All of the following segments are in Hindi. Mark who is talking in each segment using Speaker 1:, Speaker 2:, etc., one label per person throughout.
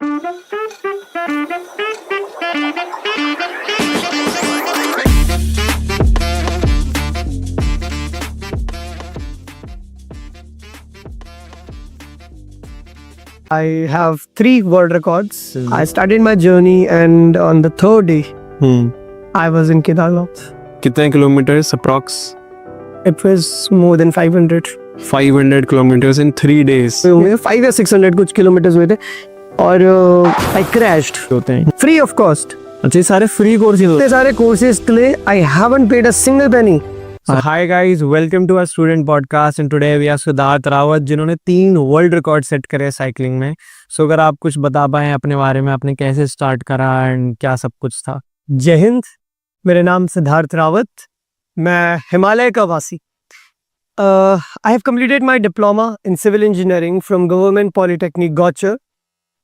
Speaker 1: I have 3 world records. I started my journey, and on the 3rd day, I was in Kedarnath.
Speaker 2: कितने kilometres approx?
Speaker 1: It was more than 500.
Speaker 2: 500 kilometers in 3 days.
Speaker 1: 5 या 600 कुछ किलोमीटर्स हुए थे और I crashed.
Speaker 2: होते हैं।
Speaker 1: Free of cost.
Speaker 2: अच्छा, ये सारे फ्री कोर्सेज होते
Speaker 1: इतने सारे कोर्सेज के लिए I haven't paid a single penny.
Speaker 2: हैं। Hi guys, welcome to our student podcast and today we are Siddharth Rawat, जिन्होंने 3 वर्ल्ड रिकॉर्ड सेट करे साइकिलिंग में। सो अगर आप कुछ बता पाए अपने बारे में, आपने कैसे स्टार्ट करा एंड क्या सब कुछ था।
Speaker 1: जय हिंद, मेरा नाम सिद्धार्थ रावत, मैं हिमालय का वासी। I have completed my diploma in civil engineering from Government Polytechnic Gauchar,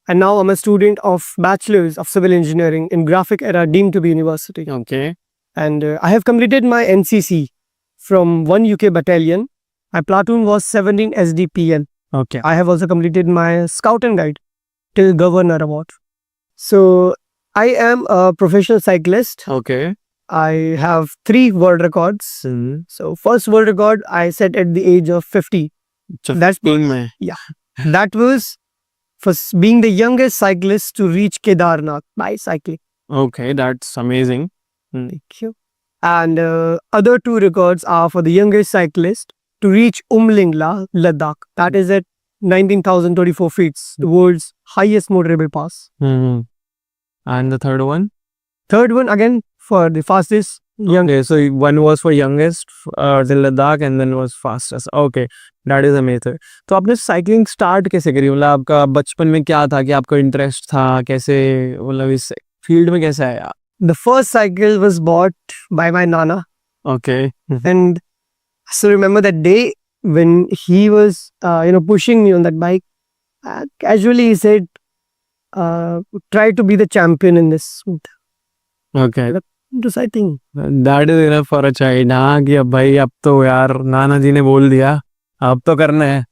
Speaker 1: and now I'm a student of Bachelor's of Civil Engineering in Graphic Era deemed to be university.
Speaker 2: Okay,
Speaker 1: And I have completed my NCC from 1 UK battalion. My platoon was 17 SDPN.
Speaker 2: Okay,
Speaker 1: I have also completed my Scout and Guide till Governor Award. So I am a professional cyclist.
Speaker 2: Okay.
Speaker 1: I have 3 world records. So first world record I set at the age of 50. That's
Speaker 2: 15 में।
Speaker 1: That was for being the youngest cyclist to reach Kedarnath by cycling.
Speaker 2: Okay, that's amazing.
Speaker 1: Thank you. And other 2 records are for the youngest cyclist to reach Umlingla, Ladakh. That is at 19,024 feet, the world's highest motorable pass.
Speaker 2: And the third one?
Speaker 1: Third one again for the fastest young.
Speaker 2: Okay, so one was for youngest till Ladakh and then was fastest. Okay, that is amazing. तो आपने साइकिलिंग स्टार्ट कैसे करी? मतलब आपका बचपन में क्या था कि आपका इंटरेस्ट था? कैसे मतलब इस फील्ड में कैसे आया?
Speaker 1: The first cycle was bought by my nana,
Speaker 2: Okay.
Speaker 1: and I still remember that day when he was, pushing me on that bike. Casually he said, "Try to be the champion in this."
Speaker 2: Okay.
Speaker 1: Just I think.
Speaker 2: That is enough for a child. हाँ कि अब भाई अब तो यार नाना जी ने बोल दिया, अब तो करना है।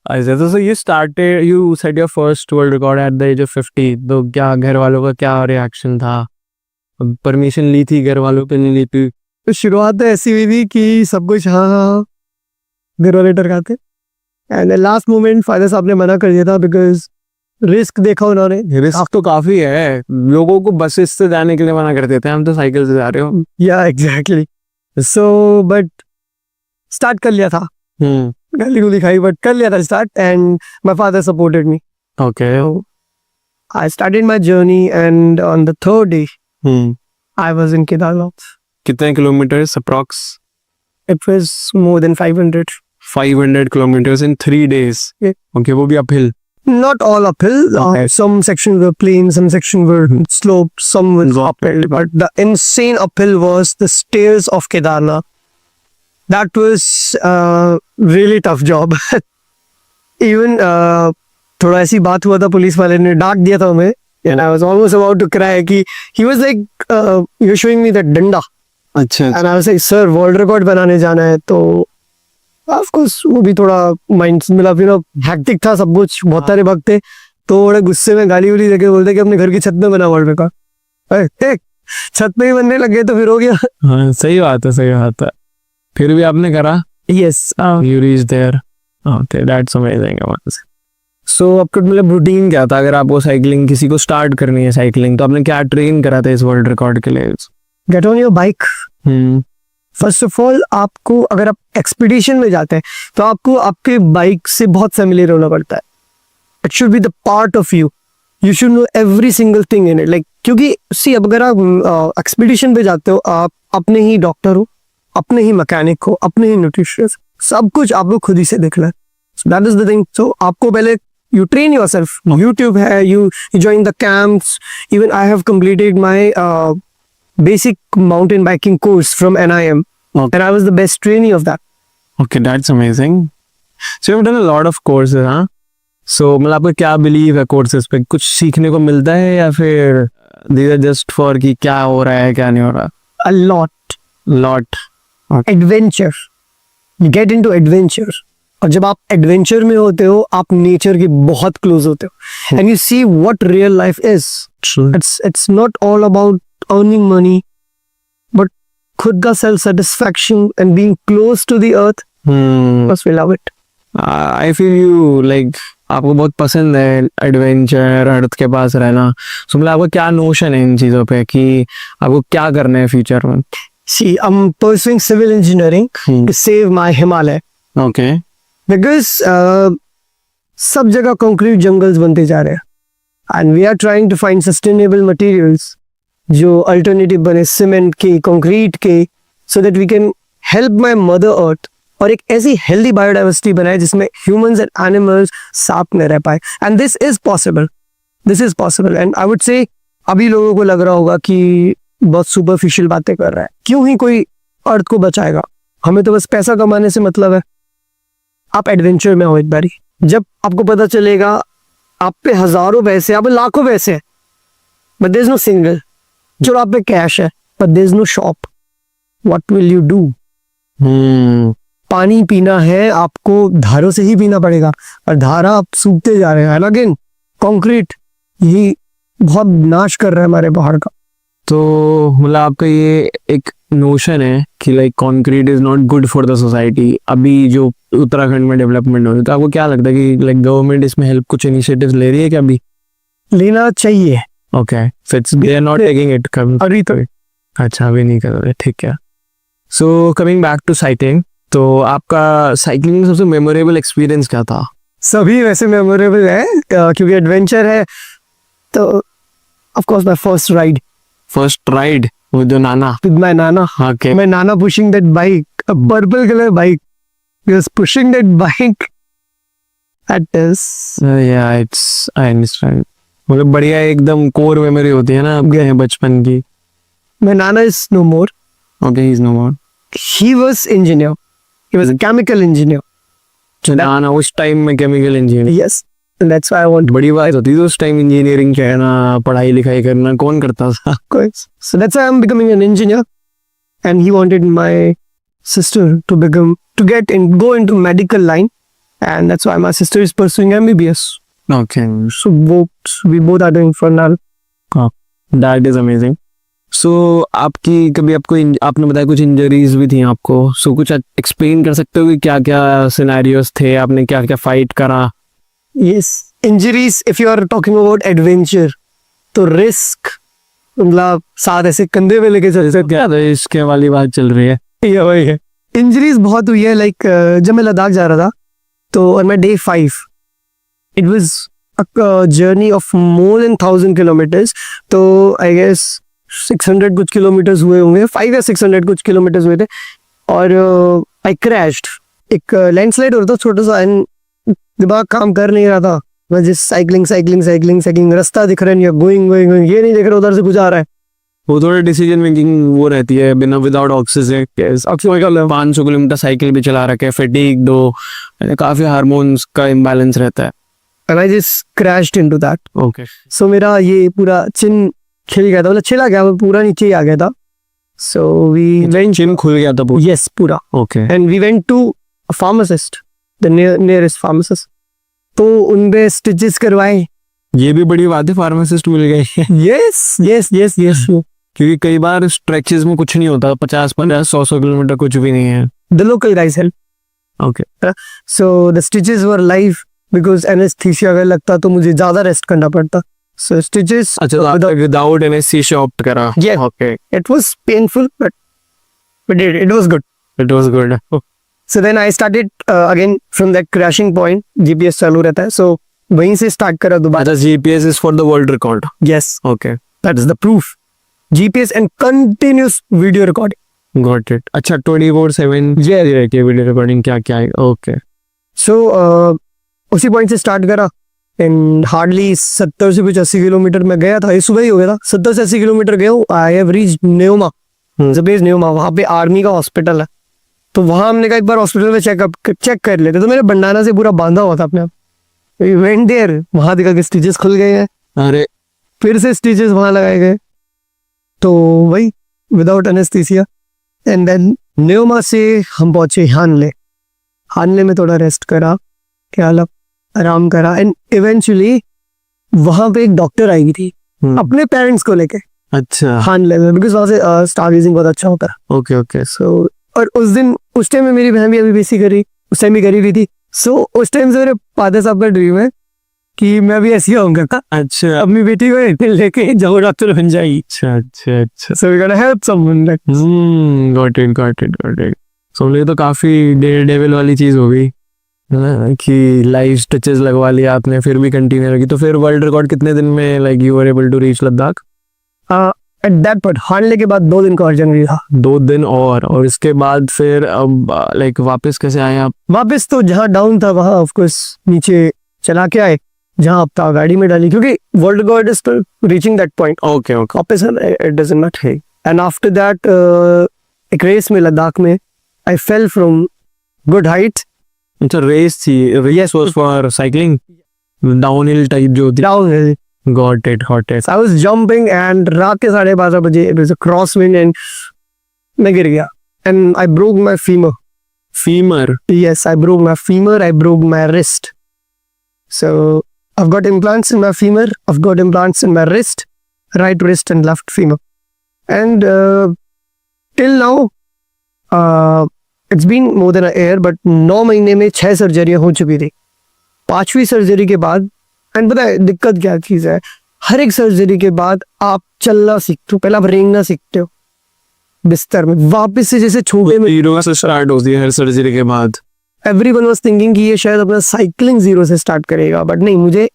Speaker 2: ऐसे तो you started, you set your first world record at the age of 50. तो क्या घर वालों का क्या रिएक्शन था? परमिशन ली थी घर वालों पे, नहीं ली थी?
Speaker 1: तो शुरुआत तो ऐसी हुई थी कि सब कुछ हाँ घर वाले डरकाते, एंड लास्ट मोमेंट फादर साहब ने मना कर दिया था बिकॉज रिस्क देखा उन्होंने।
Speaker 2: रिस्क तो काफी है, लोगों को बसेस से जाने के लिए मना कर देते हैं, हम तो साइकिल से जा रहे हो।
Speaker 1: या एग्जैक्टली। सो बट स्टार्ट कर लिया था, गाली गुली खाई बट कर लिया था start, and my father supported me.
Speaker 2: Okay.
Speaker 1: I started my journey, and on the 3rd day, I was in Kedarnath.
Speaker 2: कितने kilometres approx?
Speaker 1: It was more than 500.
Speaker 2: 500 kilometers in 3 days.
Speaker 1: Yeah.
Speaker 2: Okay, वो भी uphill.
Speaker 1: Not all uphill.
Speaker 2: Okay.
Speaker 1: Some sections were plain, some sections were sloped, some were uphill. But the insane uphill was the stairs of Kedarnath. That was really tough job. Even थोड़ा ऐसी बात हुआ था, पुलिस वाले ने डांट दिया था हमें, and I was almost about to cry कि he was like, you're showing me the डंडा,
Speaker 2: अच्छा।
Speaker 1: and I was like, sir, world record बनाने जाना है। तो ऑफ कोर्स वो भी थोड़ा माइंड मतलब हैक्टिक था सब कुछ, बहुत सारे भक्त थे, तो बड़े गुस्से में गाली उली देके बोलते कि अपने घर की छत में बना वर्ल्ड रिकॉर्ड। छत पे ही बनने लगे तो फिर हो गया।
Speaker 2: हाँ, सही बात है, सही बात है। फिर भी आपने करा?
Speaker 1: Yes,
Speaker 2: you reach there. Okay, that's amazing. So आपका मतलब रूटीन क्या था? अगर आपको साइकिलिंग किसी को स्टार्ट करनी है साइकिलिंग, तो आपने क्या ट्रेन करा था इस वर्ल्ड रिकॉर्ड के लिए?
Speaker 1: Get on your bike. First of all आपको, अगर आप एक्सपीडिशन में जाते हैं तो आपको आपके बाइक से बहुत फैमिलियर होना पड़ता है। It should be the part of you, you should know every single thing in it. Like क्योंकि सी अब अगर आप एक्सपीडिशन पे जाते हो, आप अपने ही डॉक्टर हो, अपने ही मैकेनिक हो, अपने ही न्यूट्रिशनिस्ट, सब कुछ आपको खुद ही से देखना है। So that is the thing. So आपको पहले you train yourself. YouTube है, you join the camps. Even I have completed my basic mountain biking course from NIM, and I was the best trainee of that.
Speaker 2: Okay, that's amazing. So you've done a lot of courses, huh? So मतलब आपका क्या बिलीव है कोर्सेज पे? कुछ सीखने को मिलता है या फिर these are just for कि क्या हो रहा है क्या नहीं हो रहा?
Speaker 1: A lot.
Speaker 2: Lot.
Speaker 1: Adventure. You get into adventure. और जब आप एडवेंचर में होते हो आप नेचर के बहुत क्लोज होते हो and you see what real life is. It's not all about earning money but खुद का self satisfaction and being close to the earth. बस we love it.
Speaker 2: I feel you like आपको बहुत पसंद है एडवेंचर, अर्थ के पास रहना. सो मतलब आपका क्या नोशन है इन चीज़ों पे कि आपको क्या करना है फ्यूचर में?
Speaker 1: See, I'm pursuing civil engineering to save my Himalaya
Speaker 2: okay.
Speaker 1: because सब जगह कंक्रीट जंगल्स बनते जा रहे हैं and we are trying to find sustainable materials जो अल्टरनेटिव बने सीमेंट के, कंक्रीट के, so that we can help my mother earth और एक ऐसी हेल्दी बायोडाइवर्सिटी बनाए जिसमें ह्यूमंस एंड एनिमल्स साथ में रह पाए. And this is possible and I would से अभी लोगों को लग रहा होगा कि बहुत सुपरफिशियल बातें कर रहा है, क्यों ही कोई अर्थ को बचाएगा, हमें तो बस पैसा कमाने से मतलब है. आप एडवेंचर में हो एक बारी, जब आपको पता चलेगा आप पे हजारों पैसे, आप पे लाखों पैसे हैं but there is no single, जो आप पे कैश है but there is no shop, what will you do? पानी पीना है आपको धारों से ही पीना पड़ेगा और धारा आप सूखते जा रहे हैं. अगेन कंक्रीट ये बहुत नाश कर रहा है हमारे पहाड़ का.
Speaker 2: तो मतलब आपका ये एक नोशन है कि like concrete is not good for the society. अभी जो उत्तराखंड में डेवलपमेंट हो रही है तो आपको क्या लगता है कि लाइक गवर्नमेंट इसमें हेल्प कुछ इनिशिएटिव्स ले रही है क्या अभी?
Speaker 1: लेना चाहिए.
Speaker 2: Okay, so it's they are not taking it.
Speaker 1: अभी तो
Speaker 2: अच्छा, अभी नहीं कर रहे, ठीक है. So coming back to cycling, तो आपका साइकिलिंग में सबसे मेमोरेबल एक्सपीरियंस क्या था?
Speaker 1: सभी वैसे मेमोरेबल है क्योंकि एडवेंचर है. तो of course my
Speaker 2: first ride with your Nana.
Speaker 1: with my nana.
Speaker 2: Okay.
Speaker 1: My nana pushing that bike, a purple color bike. He was pushing that bike. That is.
Speaker 2: Yeah, it's I understand. मतलब बढ़िया एकदम कोर मेमोरी होती है ना आपके बचपन की.
Speaker 1: My nana is no more.
Speaker 2: Okay, he's no more.
Speaker 1: He was engineer. He was a chemical engineer.
Speaker 2: तो नाना उस टाइम में chemical engineer.
Speaker 1: Yes. And that's why I want
Speaker 2: बड़ी बात होती थी उस टाइम इंजीनियरिंग कहना, पढ़ाई लिखाई करना कौन करता था?
Speaker 1: course. So that's why I'm becoming an engineer. And he wanted my sister to go into medical line. And that's why my sister is pursuing MBBS.
Speaker 2: Okay,
Speaker 1: So we both are doing for now.
Speaker 2: that is amazing. So आपने बताया कुछ इंजरीज भी थी आपको. So कुछ एक्सप्लेन कर सकते हो कि क्या क्या सिनेरियोस थे, आपने क्या क्या फाइट करा?
Speaker 1: Yes, injuries if you are talking about adventure, तो रिस्क मतलब साथ ऐसे कंधे पे लेके चल सकते
Speaker 2: क्या था इसके वाली बात चल रही है?
Speaker 1: हैं. वही है. इंजरीज बहुत हुई है. लाइक जब मैं लद्दाख जा रहा था तो on my day 5 it was a journey of more than 1000 kilometers. तो I guess 600 कुछ किलोमीटर्स हुए होंगे, 5 या 600 कुछ किलोमीटर्स हुए थे और I crashed. एक लैंडस्लाइड हो रहा था छोटा सा एंड दिमाग काम कर नहीं रहा था. मैं जिस साइकिलिंग रास्ता दिख रहा है, गोइंग ये नहीं दिख रहा उधर से कुछ आ रहा है.
Speaker 2: वो थोड़ा डिसीजन मेकिंग वो रहती है बिना विदाउट ऑक्सीजन. 500 किलोमीटर साइकिल भी चला रखे, फैटिग दो, काफी हार्मोन्स का इम्बैलेंस रहता है.
Speaker 1: And I just crashed into that.
Speaker 2: Okay.
Speaker 1: So मेरा ये पूरा चिन खिल गया था, मतलब छिला गया, वो पूरा नीचे ही आ गया था. So we went,
Speaker 2: चिन खुल गया था पूरा.
Speaker 1: yes, पूरा.
Speaker 2: Okay.
Speaker 1: And we went to a pharmacist, the nearest pharmacist. तो उनपे स्टिचेस करवाए.
Speaker 2: ये भी बड़ी बात है, फार्मासिस्ट मिल गए.
Speaker 1: yes.
Speaker 2: क्योंकि कई बार स्ट्रेचेस में कुछ नहीं होता, 50-100 किलोमीटर कुछ भी नहीं है.
Speaker 1: The local guys help.
Speaker 2: Okay.
Speaker 1: So the stitches were live because anesthesia अगर लगता तो मुझे ज्यादा रेस्ट करना पड़ता. So stitches.
Speaker 2: अच्छा, विदाउट एनेस्थीसिया ऑप्ट करा.
Speaker 1: Yeah.
Speaker 2: Okay.
Speaker 1: It was painful but it was good.
Speaker 2: It was good.
Speaker 1: So then I started again from that crashing point. GPS चालू रहता है, so वहीं से स्टार्ट करा दोबारा.
Speaker 2: अच्छा, GPS is for the world record.
Speaker 1: Yes,
Speaker 2: okay.
Speaker 1: that is the proof. GPS and continuous video recording.
Speaker 2: Got it. अच्छा, 24/7 जारी रहती है वीडियो रिकॉर्डिंग. क्या है? ओके.
Speaker 1: So उसी पॉइंट से स्टार्ट करा एंड हार्डली 70 से कुछ 80 किलोमीटर में गया था. ये सुबह ही हो गया था. 70 से 80 किलोमीटर गया हूँ. I have reached Nyoma. Nyoma वहाँ पे आर्मी का हॉस्पिटल है. तो वहाँ हमने कहा एक बार हॉस्पिटल में चेक कर लेते. तो मेरे बंडाना से पूरा बांधा हुआ था अपने आप. वेंट देयर, वहाँ देखा कि स्टिचेस खुल गए हैं.
Speaker 2: अरे
Speaker 1: फिर से स्टिचेस वहाँ लगाए गए. तो वही without anaesthesia. And then Nyoma से हम पहुंचे हानले में थोड़ा रेस्ट करा, क्या मतलब आराम करा, एंड इवेंचुअली वहां पे एक डॉक्टर आई थी अपने पेरेंट्स को लेके
Speaker 2: अच्छा
Speaker 1: हानले में, बिकॉज वहां से स्टारगेजिंग बहुत अच्छा होता है।
Speaker 2: ओके ओके
Speaker 1: सो और उस टाइम में मेरी बहन भी अभी बीसी करी, उस टाइम भी करी हुई थी। सो उस टाइम से मेरे फादर साहब का ड्रीम है कि मैं भी ऐसी होऊंगा,
Speaker 2: अच्छा
Speaker 1: अपनी बेटी को लेके जाओ डॉक्टर बन जाएगी।
Speaker 2: अच्छा अच्छा अच्छा
Speaker 1: so we gonna help someone like
Speaker 2: got it got it got it. So ये तो काफी डेविल वाली चीज हो गई है ना, कि लाइव स्टिचेस लगवा लिया आपने फिर भी कंटिन्यू रखी। तो फिर वर्ल्ड रिकॉर्ड कितने दिन में like you were able to reach Ladakh?
Speaker 1: At that point Hanle के बाद 2 दिन का और जंगली था।
Speaker 2: 2 दिन और इसके बाद फिर अब लाइक वापस कैसे आए आप?
Speaker 1: वापस तो जहाँ डाउन था वहां ऑफ कोर्स नीचे चला के आए, जहाँ अब था गाड़ी में डाली, क्योंकि world record is reaching that point.
Speaker 2: Okay okay
Speaker 1: वापस इट डजंट नॉट है। एंड आफ्टर दैट एक रेस में लद्दाख में I fell from good height.
Speaker 2: अच्छा रेस थी, race was for cycling downhill type जो थी?
Speaker 1: Down hill
Speaker 2: got it
Speaker 1: I was jumping and रात के 12:30 बजे it was a cross wind and मैं गिर गया and I broke my femur.
Speaker 2: Femur?
Speaker 1: Yes, I broke my femur, I broke my wrist. So I've got implants in my femur, I've got implants in my wrist, right wrist and left femur. And till now, it's been more than a year, but 9 महीने में 6 सर्जरियां हो चुकी थी। 5वीं सर्जरी के बाद, एंड पता है दिक्कत क्या चीज है, हर एक सर्जरी के बाद आप चलना सीखते हो, पहले आप रेंगना सीखते हो बिस्तर में, वापस से जैसे छोटे में
Speaker 2: जीरो से स्टार्ट होती है हर सर्जरी के बाद।
Speaker 1: एवरीवन वाज थिंकिंग कि ये शायद अपना साइकिलिंग जीरो से स्टार्ट करेगा, बट नहीं, मुझे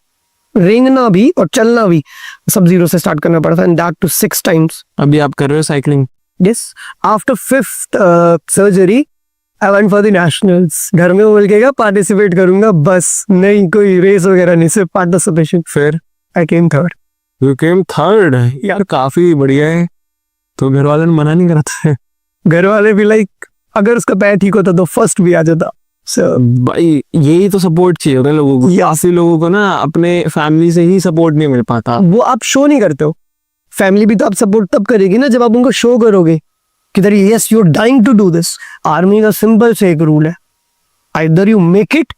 Speaker 1: रेंगना भी और चलना भी सब जीरो से स्टार्ट करना पड़ा था, एंड दैट टू 6 टाइम्स।
Speaker 2: अभी आप कर रहे हो cycling?
Speaker 1: Yes, after 5th surgery I went for the nationals. घर में बोल के पार्टिसिपेट करूंगा, बस नहीं कोई रेस वगैरह नहीं, सिर्फ पार्टिसिपेशन।
Speaker 2: फिर
Speaker 1: आई केम थर्ड।
Speaker 2: You came third? यार काफी बढ़िया है। तो घर वाले ने मना नहीं करते हैं?
Speaker 1: घर वाले भी लाइक अगर उसका पैर ठीक होता तो फर्स्ट भी आ जाता। So,
Speaker 2: भाई यही तो सपोर्ट चाहिए होता है लोगों को। काफी लोगों को ना अपने फैमिली से ही सपोर्ट नहीं मिल पाता।
Speaker 1: वो आप शो नहीं करते हो, फैमिली भी तो आप सपोर्ट तब करेगी ना जब आप उनको शो करोगे कि yes you are dying to do this. Army का सिंपल से एक रूल है, either you make it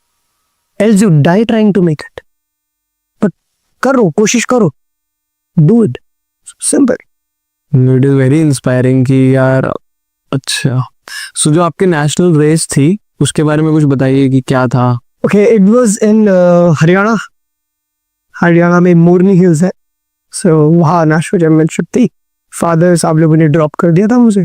Speaker 1: else you die trying to make it. But करो, कोशिश करो, do it, simple.
Speaker 2: It is very inspiring कि यार। अच्छा, सो जो आपके नेशनल रेस थी उसके बारे में कुछ बताइए कि क्या था?
Speaker 1: Okay, it was in Haryana. Haryana में मोरनी हिल्स है, सो वहाँ नेशनल चैंपियनशिप थी। फादर साहब लोगों ने ड्रॉप कर दिया था मुझे,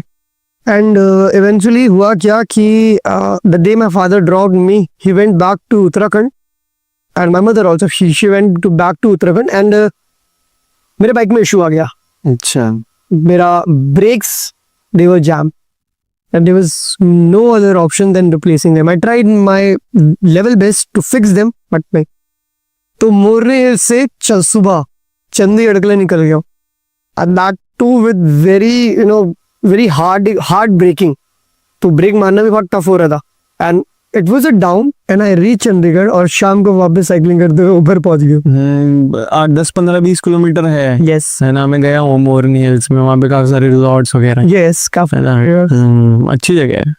Speaker 1: एंड इवेंचुअली हुआ क्या कि the day my father dropped me, he went back to Uttarakhand, and my mother also she went to back to Uttarakhand, and मेरे बाइक में इशू आ गया।
Speaker 2: अच्छा,
Speaker 1: मेरा brakes they were jammed and there was no other option than replacing them. I tried my level best to fix them, but नहीं। तो मोरनी हिल से सुबह चंदी अड़कले निकल गया, and that too with very hard braking। तो ब्रेक मारना भी बहुत टफ हो रहा था, and it was a down and I reached Chandigarh और शाम को वापस साइकिलिंग करते हुए ऊपर पहुंच गया।
Speaker 2: 10-15-20 किलोमीटर है।
Speaker 1: यस
Speaker 2: है ना, मैं गया हूँ मोरनी हिल्स में, वहाँ पे काफी सारे रिजॉर्ट्स वगैरह हैं।
Speaker 1: यस, काफी
Speaker 2: है ना, अच्छी जगह है।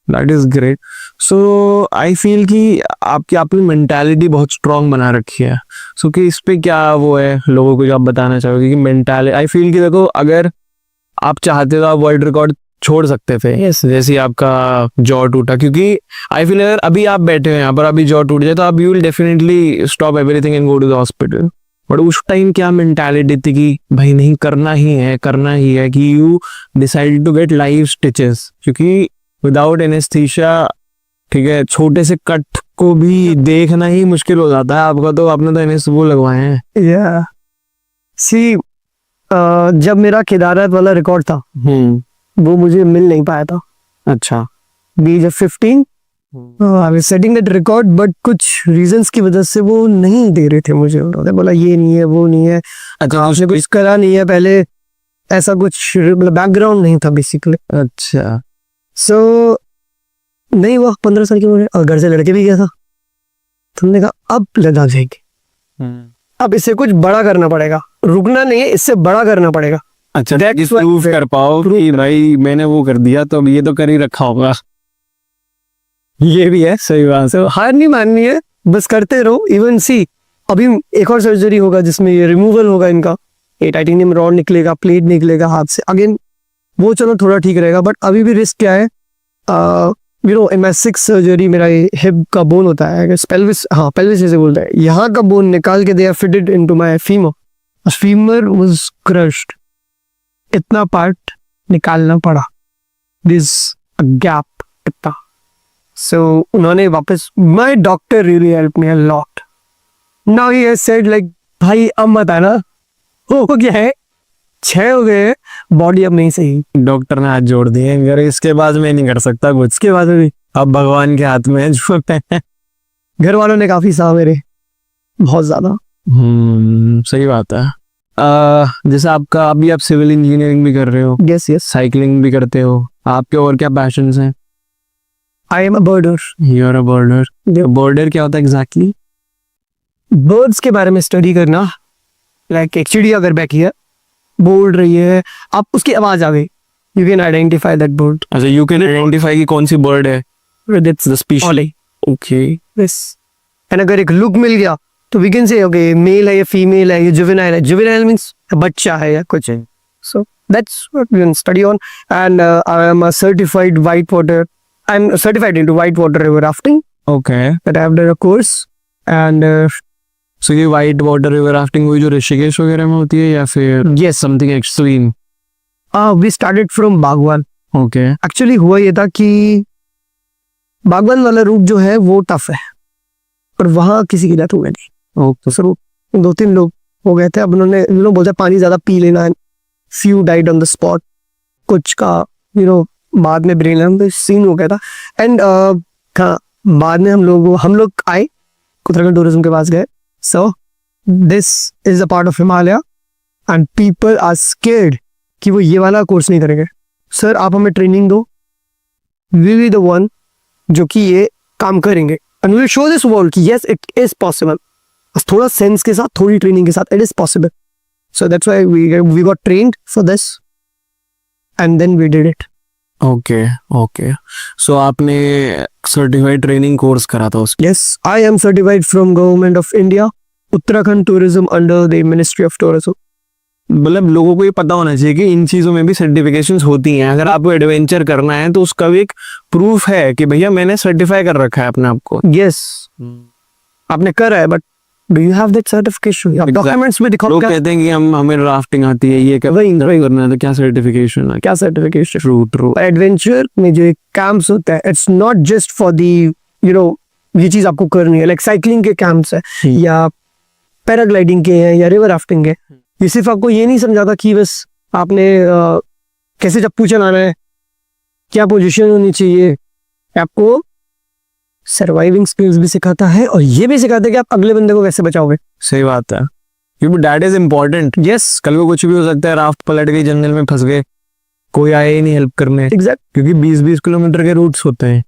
Speaker 2: That is great. So I feel कि आपकी अपनी मेंटालिटी बहुत स्ट्रांग बना रखी है। सो कि इस पे क्या वो है लोगों को जो आप बताना चाहोगे कि मेंटालिटी? आई फील कि देखो अगर आप चाहते तो आप वर्ल्ड रिकॉर्ड छोड़ सकते थे।
Speaker 1: Yes.
Speaker 2: जैसे आपका जॉ टूटा, क्योंकि आई फील अगर अभी आप बैठे हो यहाँ पर, अभी जॉ टूट जाए तो आप you will definitely stop everything and go to the hospital. But उस टाइम क्या मेंटालिटी थी कि भाई नहीं करना ही है कि you decide to get live stitches, क्योंकि विदाउट एनेस्थीसिया, ठीक है, छोटे से कट को भी देखना ही मुश्किल हो जाता है आपका। तो आपने तो एनेस वो लगवाए हैं।
Speaker 1: या सी, जब मेरा केदारनाथ वाला रिकॉर्ड था वो मुझे मिल नहीं पाया था।
Speaker 2: अच्छा,
Speaker 1: बीज of 15 I was setting that record, but कुछ रीजंस की वजह से वो नहीं दे रहे थे मुझे। उन्होंने बोला ये नहीं है, वो नहीं है,
Speaker 2: अच्छा
Speaker 1: आपने कुछ करा नहीं है पहले, ऐसा कुछ मतलब बैकग्राउंड नहीं था बेसिकली।
Speaker 2: अच्छा,
Speaker 1: सो नहीं हुआ। 15 साल की उम्र और घर से लड़के भी गया था। तुमने कहा अब लद्दाख जाएगी, अब इससे कुछ बड़ा करना पड़ेगा, रुकना नहीं है, इससे बड़ा करना पड़ेगा।
Speaker 2: अच्छा,
Speaker 1: That's why-
Speaker 2: प्रूव कर पाओ कि भाई मैंने वो कर दिया तो अब ये तो कर ही रखा होगा।
Speaker 1: ये भी है।
Speaker 2: सही बात।
Speaker 1: तो हार नहीं माननी है, बस करते रहो। इवन सी अभी एक और सर्जरी होगा जिसमें ये रिमूवल होगा इनका, ये टाइटेनियम रॉड निकलेगा, प्लेट निकलेगा हाथ से, अगेन वो चलो थोड़ा ठीक रहेगा, बट अभी भी रिस्क क्या है, यू नो MS6 सर्जरी, मेरा हिप का बोन होता है, पेल्विस, हाँ पेल्विस जैसे बोलते हैं, यहाँ का बोन निकाल के they are fitted into my femur. Femur was crushed, इतना पार्ट निकालना पड़ा, दिस गैप इतना। सो उन्होंने वापस, my doctor really help me a lot. Now he has said like भाई अब मत आना, हो गया है, 6 हो गए, बॉडी अब नहीं सही।
Speaker 2: डॉक्टर ने हाथ जोड़ दिए, अगर इसके बाद मैं नहीं कर सकता कुछ,
Speaker 1: उसके बाद भी
Speaker 2: अब भगवान के हाथ में है जो है।
Speaker 1: घर वालों ने काफी सहा मेरे, बहुत ज्यादा।
Speaker 2: सही बात है। जैसे आपका अभी आप सिविल इंजीनियरिंग भी कर रहे हो,
Speaker 1: यस यस,
Speaker 2: साइकिलिंग भी करते हो, आपके और क्या पैशंस हैं?
Speaker 1: I am a birder.
Speaker 2: You are a birder. Birder क्या होता है एग्जैक्टली?
Speaker 1: बर्ड्स के बारे में स्टडी करना, लाइक एक चिड़िया अगर बैठी है, बोल रही है, आप उसकी आवाज आ गई, you can identify that bird
Speaker 2: अच्छा, यू कैन आइडेंटिफाई कि कौन सी बर्ड है,
Speaker 1: with
Speaker 2: the species.
Speaker 1: Only
Speaker 2: okay.
Speaker 1: Yes. And अगर एक लुक मिल गया तो we can say okay male है या फीमेल है, या जुवेनाइल है, जुवेनाइल मींस बच्चा है या कुछ है। So that's what we can study on. And I am a certified white water, I am certified into white water river rafting,
Speaker 2: okay.
Speaker 1: That I have done a course. And
Speaker 2: so ये वाइट वाटर रिवर राफ्टिंग हुई जो ऋषिकेश वगैरह में होती है, या फिर
Speaker 1: yes,
Speaker 2: something extreme?
Speaker 1: We started from Bagwan.
Speaker 2: Okay.
Speaker 1: Actually हुआ ये था कि बागवान वाला रूट जो है वो टफ है, और वहाँ किसी की डेथ हो गई थी।
Speaker 2: ओके।
Speaker 1: सर 2-3 लोग हो गए थे। अब उन्होंने बोलते पानी ज्यादा पी लेना है, few died on the spot, कुछ का बाद में ब्रेन सीन हो गया था। एंड हाँ, बाद में हम लोग आए, उत्तराखंड टूरिज्म के पास गए। So this is a part of Himalaya and people are scared कि वो ये वाला कोर्स नहीं करेंगे। सर आप हमें ट्रेनिंग दो, वी बी द वन जो कि ये काम करेंगे, and we will show this world कि यस इट इज पॉसिबल। बस थोड़ा सेंस के साथ, थोड़ी ट्रेनिंग के साथ, it is possible. So that's why we got trained for this and then we did it.
Speaker 2: Okay. Okay. So आपने सर्टिफाइड ट्रेनिंग कोर्स करा था उसके?
Speaker 1: Yes, I am certified from Government of India, Uttarakhand Tourism under the Ministry of Tourism.
Speaker 2: मतलब लोगों को ये पता होना चाहिए कि इन चीजों में भी सर्टिफिकेशंस होती हैं। अगर आपको एडवेंचर करना है तो उसका भी एक प्रूफ है कि भैया मैंने सर्टिफाई कर रखा है अपने आप को।
Speaker 1: Yes, आपने करा है, but do you have that certification? आप डॉक्यूमेंट्स में दिखाओ
Speaker 2: लोग
Speaker 1: क्या,
Speaker 2: कहते हैं कि हमें राफ्टिंग आती है, ये
Speaker 1: वही
Speaker 2: करना है, तो क्या सर्टिफिकेशन है?
Speaker 1: क्या सर्टिफिकेशन?
Speaker 2: True true.
Speaker 1: एडवेंचर में जो कैंप्स होता है, it's not just for the ये चीज आपको करनी है, लाइक साइकिलिंग के कैंप्स है या पैराग्लाइडिंग के हैं या रिवर राफ्टिंग के। ये सिर्फ आपको ये नहीं समझाता कि बस आपने कैसे चप्पू चलाना है, क्या पोजीशन होनी चाहिए, आपको सर्वाइविंग स्किल्स भी सिखाता है, और ये भी सिखाता है कि आप अगले बंदे को कैसे बचाओगे।
Speaker 2: सही बात है, क्योंकि दैट इज इम्पोर्टेंट।
Speaker 1: यस,
Speaker 2: कल को कुछ भी हो सकता है, राफ्ट पलट गई, जंगल में फंस गए, कोई आए ही नहीं हेल्प करने।
Speaker 1: एग्जैक्ट।
Speaker 2: क्योंकि 20-20 किलोमीटर के रूट्स होते हैं,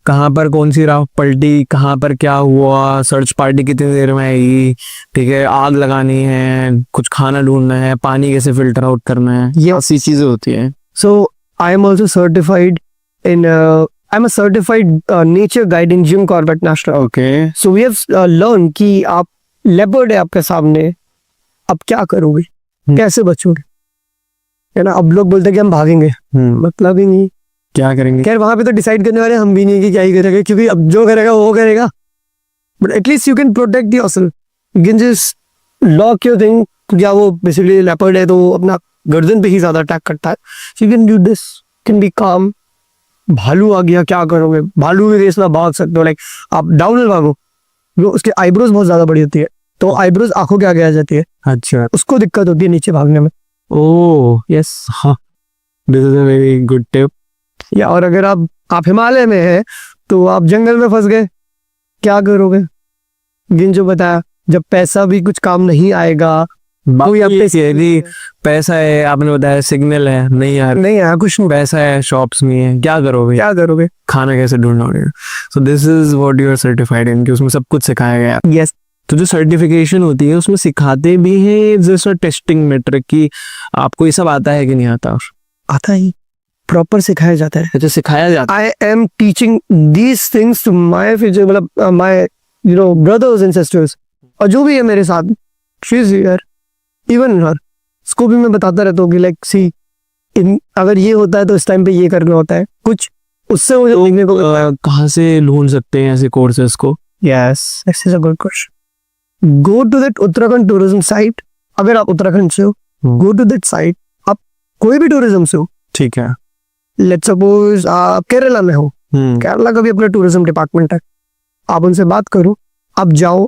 Speaker 2: कहाँ पर कौन सी राफ्ट पलटी, कहाँ पर क्या हुआ, सर्च पार्टी कितनी देर में आएगी, ठीक है, आग लगानी है, कुछ खाना ढूंढना है, पानी कैसे फिल्टर आउट करना है, ये ऐसी चीजें होती है।
Speaker 1: So I am also certified in I am a certified nature guide in Jim Corbett national.
Speaker 2: Okay.
Speaker 1: So we have learn कि आप लेपर्ड है आपके सामने, अब क्या करोगे, कैसे बचोगे, है ना। अब लोग बोलते हैं कि हम भागेंगे, मतलब ही नहीं,
Speaker 2: क्या करेंगे।
Speaker 1: खैर वहां पे तो डिसाइड करने वाले हम भी नहीं कि क्या ही करेंगे, क्योंकि अब जो करेगा वो करेगा, but at least you can protect yourself, you can just lock your thing. क्या वो बेसिकली लेपर्ड है तो वो अपना गर्दन पे ही ज्यादा अटैक करता है, you can do this, can be काम। भालू आ गया, क्या करोगे, भालू की रेस में भाग सकते हो, लाइक आप डाउन भागो, वो उसके आईब्रोज बहुत ज्यादा बड़ी होती है, तो आईब्रोज आंखों के आगे आ जाती है,
Speaker 2: अच्छा,
Speaker 1: उसको दिक्कत होती है नीचे भागने में।
Speaker 2: ओह यस, हाँ, this is a very good tip.
Speaker 1: या और अगर आप हिमालय में है तो आप जंगल में फंस गए, क्या करोगे, गिन जो बताया, जब पैसा भी कुछ काम नहीं आएगा, कोई आप
Speaker 2: पैसा है, आपने बताया सिग्नल है, नहीं यार
Speaker 1: नहीं आया, कुछ नहीं,
Speaker 2: पैसा है, शॉप्स नहीं है, क्या करोगे,
Speaker 1: क्या करोगे,
Speaker 2: खाना कैसे ढूंढोगे। So this is what you are certified in, कि उसमें सब कुछ सिखाया गया।
Speaker 1: यस।
Speaker 2: तो जो सर्टिफिकेशन होती है उसमें सिखाते भी हैं जैसा टेस्टिंग मेट्रिक की, आपको ये सब आता है कि नहीं आता?
Speaker 1: आता ही, प्रॉपर सिखाया जाता है.
Speaker 2: अच्छा सिखाया जाता
Speaker 1: I am teaching these things to my future, मतलब my brothers and sisters. और जो भी है मेरे साथ, she is here, even her. इसको भी मैं बताता रहता हूँ कि like see, अगर ये होता है तो इस टाइम पे ये करना होता है. कुछ उससे मुझे सीखने को मिलता है.
Speaker 2: कहाँ से ढूंढ सकते हैं ऐसे कोर्सेज को?
Speaker 1: Yes, this is a good question. Go to that Uttarakhand tourism site. अगर आप उत्तराखंड से हो, go to that site. आप कोई भी टूरिज्म से हो,
Speaker 2: ठीक है.
Speaker 1: लेट्स सपोज आप केरला में हो, केरला का भी अपना टूरिज्म डिपार्टमेंट है. आप उनसे बात करो, आप जाओ.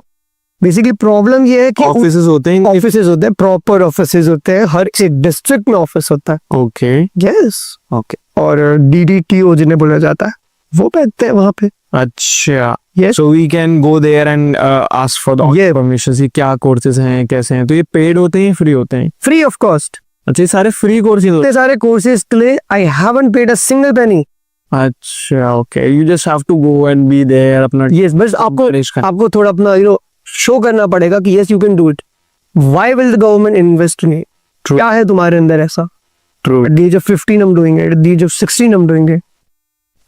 Speaker 1: बेसिकली प्रॉब्लम ये है कि
Speaker 2: ऑफिसेज होते हैं.
Speaker 1: ऑफिसेज होते हैं, प्रॉपर ऑफिसेज होते हैं, हर एक डिस्ट्रिक्ट में ऑफिस होता है.
Speaker 2: Okay
Speaker 1: yes.
Speaker 2: ओके.
Speaker 1: और DDTO जिन्हें बोला जाता है, वो बैठते हैं वहां पे.
Speaker 2: अच्छा.
Speaker 1: Yes.
Speaker 2: So we can go there and ask for the
Speaker 1: Yeah.
Speaker 2: permission. कि क्या कोर्सेज हैं, कैसे हैं. तो ये पेड होते हैं, फ्री होते हैं?
Speaker 1: Free of cost.
Speaker 2: अच्छा ये सारे फ्री कोर्सेज होते
Speaker 1: इतने सारे कोर्सेज के लिए I haven't paid a single penny.
Speaker 2: हैं? अच्छा okay. You just have to go and be there. अपना
Speaker 1: यस, बस आपको थोड़ा अपना शो करना पड़ेगा कि yes you can do it. Why will the government invest in it? क्या है तुम्हारे अंदर ऐसा?
Speaker 2: True.
Speaker 1: At the age of 15 I'm doing it. At the age of 16 I'm doing it.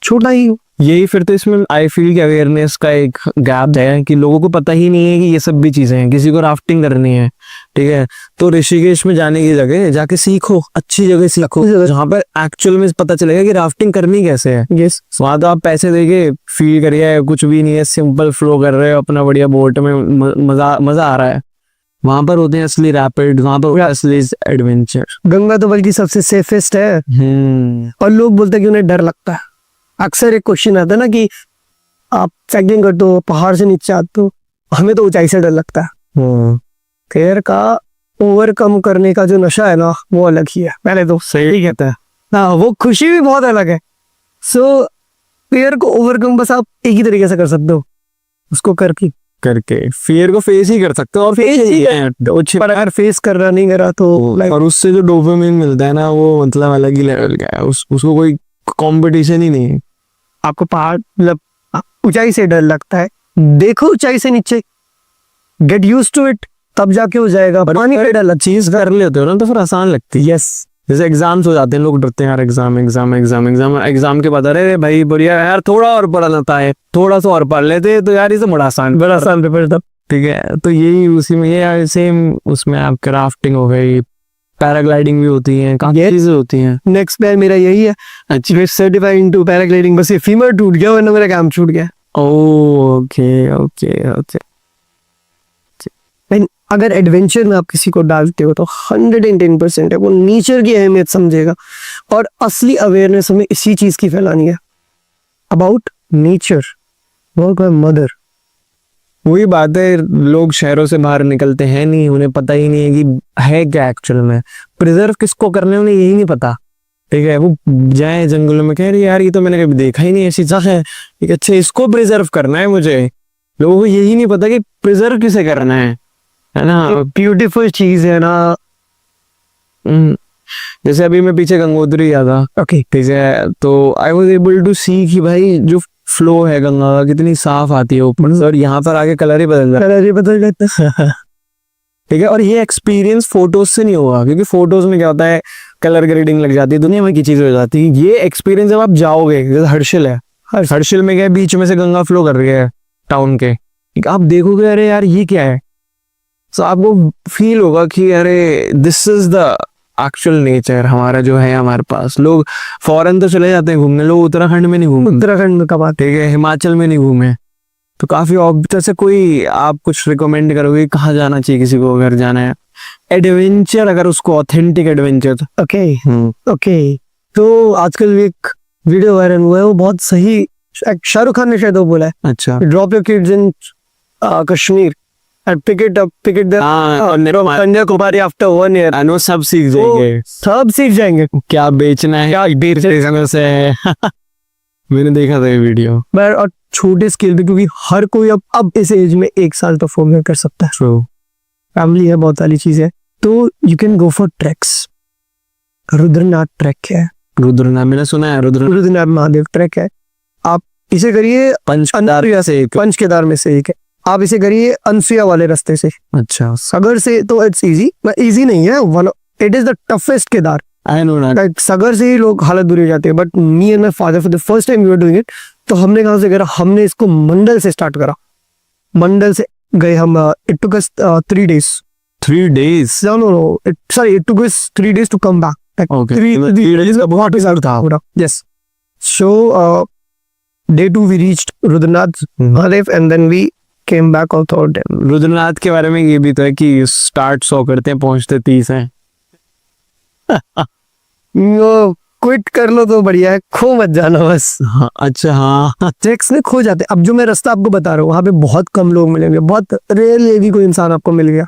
Speaker 1: छोटा ही हूँ.
Speaker 2: यही फिर तो इसमें आई फील कि अवेयरनेस का एक गैप है कि लोगों को पता ही नहीं है कि ये सब भी चीजें हैं. किसी को राफ्टिंग करनी है, ठीक है, तो ऋषिकेश में जाने की जगह जाके सीखो, अच्छी जगह सीखो जहाँ पर एक्चुअल में पता चलेगा कि राफ्टिंग करनी कैसे है.
Speaker 1: Yes.
Speaker 2: वहां तो आप पैसे देके फील करिए, कुछ भी नहीं है, सिंपल फ्लो कर रहे हो अपना बढ़िया बोट में, मजा आ रहा है. वहां पर होते हैं असली रैपिड, वहां पर असली एडवेंचर.
Speaker 1: गंगा तो बल्कि सबसे सेफेस्ट है. और लोग बोलते हैं कि उन्हें डर लगता है. अक्सर एक क्वेश्चन आता है ना कि आप ट्रैकिंग करते हो, पहाड़ से नीचे आते हो, हमें तो ऊंचाई से डर लगता है. फेयर का ओवरकम करने का जो नशा है ना, वो अलग ही है. पहले तो
Speaker 2: सही कहता है.
Speaker 1: हाँ, वो खुशी भी बहुत अलग है. सो फेयर को ओवरकम बस आप एक ही तरीके से कर सकते हो, उसको
Speaker 2: करके फियर को फेस ही कर सकते हो. और फेस ही है
Speaker 1: पर अगर फेस कर रहा नहीं करा तो
Speaker 2: और उससे जो डोपामिन मिलता है ना, वो मतलब अलग ही लेवल का है. उसको कोई कंपटीशन ही नहीं है.
Speaker 1: आपको पहाड़ मतलब ऊंचाई से डर लगता है, देखो ऊंचाई से नीचे, गेट यूज्ड टू इट, तब जाके हो जाएगा. पानी का डर
Speaker 2: चीज कर लेते हो ना तो फिर आसान लगती है.
Speaker 1: यस.
Speaker 2: जैसे एग्जाम्स हो जाते हैं, लोग डरते हैं यार, एग्जाम के बाद अरे भाई बढ़िया यार, थोड़ा और पढ़ना था है, थोड़ा सा और पढ़ लेते तो यार ये तो बड़ा आसान
Speaker 1: पेपर था.
Speaker 2: ठीक है. तो यही उसी में ये सेम उसमें आप क्राफ्टिंग हो गई, पैराग्लाइडिंग भी होती है, काफी चीजें होती हैं.
Speaker 1: नेक्स्ट प्लान मेरा यही है, सर्टिफाइड इनटू पैराग्लाइडिंग. बस ये फीमर टूट गया वरना मेरा काम छूट गया.
Speaker 2: Okay okay okay.
Speaker 1: अगर एडवेंचर में आप किसी को डालते हो तो 110% है, वो नेचर की अहमियत समझेगा. और असली अवेयरनेस हमें इसी चीज की फैलानी है, about nature. Work by mother.
Speaker 2: वही बात है, लोग शहरों से बाहर निकलते हैं नहीं, उन्हें पता ही नहीं है कि है क्या एक्चुअल में, प्रिजर्व किसको करने उन्हें यही नहीं पता. ठीक है, वो जाए जंगलों में कह रही यार ये तो मैंने कभी देखा ही नहीं ऐसी चीज है. अच्छा इसको प्रिजर्व करना है मुझे. लोगों को यही नहीं पता कि प्रिजर्व किसे करना है ना.
Speaker 1: ब्यूटीफुल चीज है ना.
Speaker 2: जैसे अभी मैं पीछे गंगोत्री गया था.
Speaker 1: ओके.
Speaker 2: ठीक है, तो आई वॉज एबल टू सी कि भाई जो फ्लो है गंगा का कितनी साफ आती है ऊपर से, और यहाँ पर आके कलर ही बदल जाता है. ठीक है, और ये एक्सपीरियंस फोटोज से नहीं होगा, क्योंकि फोटोज में क्या होता है, कलर ग्रेडिंग लग जाती है, दुनिया में की चीज हो जाती है. ये एक्सपीरियंस जब आप जाओगे, जैसे हर्षिल है, हर्षिल में क्या बीच में से गंगा फ्लो कर रही है टाउन के, आप देखोगे अरे यार ये क्या है. तो आपको फील होगा कि अरे this is the actual nature हमारा जो है हमारे पास. लोग फॉरेन तो चले जाते हैं घूमने, लोग उत्तराखंड में नहीं घूमे.
Speaker 1: उत्तराखंड में कब आते,
Speaker 2: ठीक है, हिमाचल में नहीं घूमे. तो काफी जैसे कोई आप कुछ रिकमेंड करोगे कहाँ जाना चाहिए किसी को अगर जाना है एडवेंचर, अगर उसको ऑथेंटिक एडवेंचर.
Speaker 1: Okay okay. तो आजकल एक वीडियो वायरल हुआ है, वो बहुत सही, शाहरुख खान ने शायद वो बोला है.
Speaker 2: अच्छा.
Speaker 1: Drop your kids in Kashmir and pick it there. Kanyakumari after 1 year.
Speaker 2: I know, सब सीख जाएंगे.
Speaker 1: सब सीख जाएंगे
Speaker 2: क्या बेचना है, क्या बेचने से है. मैंने देखा था ये वीडियो.
Speaker 1: और छोटे स्केल पे, क्योंकि हर कोई अब इस एज में 1 साल तो फोन कर सकता है.
Speaker 2: True.
Speaker 1: फैमिली है, बहुत सारी चीज है. तो you can go for tracks. Rudranath track है.
Speaker 2: रुद्रनाथ मैंने सुना है.
Speaker 1: रुद्रनाथ महादेव ट्रैक है. आप इसे करिए पंच केदार में से एक है. आप इसे करिए अनसुया वाले रास्ते से.
Speaker 2: अच्छा.
Speaker 1: सागर से तो इट्स इजी नहीं है, it is the toughest Kedar.
Speaker 2: I know that.
Speaker 1: Like सगर से ही लोग हालत बुरी हो जाती है, but me and my father for the first time we were doing it, तो हमने कहाँ से करा, हमने इसको मंडल से स्टार्ट करा, मंडल से गए हम, it took us 3 days.
Speaker 2: 3 days.
Speaker 1: No, it took us 3 days to come back. Like
Speaker 2: Okay.
Speaker 1: 3 days का बहुत ही था पूरा. Yes. So day 2 we reached Rudranath Mahadev and then we came back on third day.
Speaker 2: Rudranath के बारे में ये भी तो है कि स्टार्ट 100 करते हैं, पहुंचते 30 हैं.
Speaker 1: क्विट कर लो तो बढ़िया है, खो मत जाना बस.
Speaker 2: हाँ, अच्छा हाँ.
Speaker 1: ट्रैक्स में खो जाते. अब जो मैं रास्ता आपको बता रहा हूँ वहाँ पे बहुत कम लोग मिलेंगे, बहुत रेयरली भी कोई इंसान आपको मिल गया.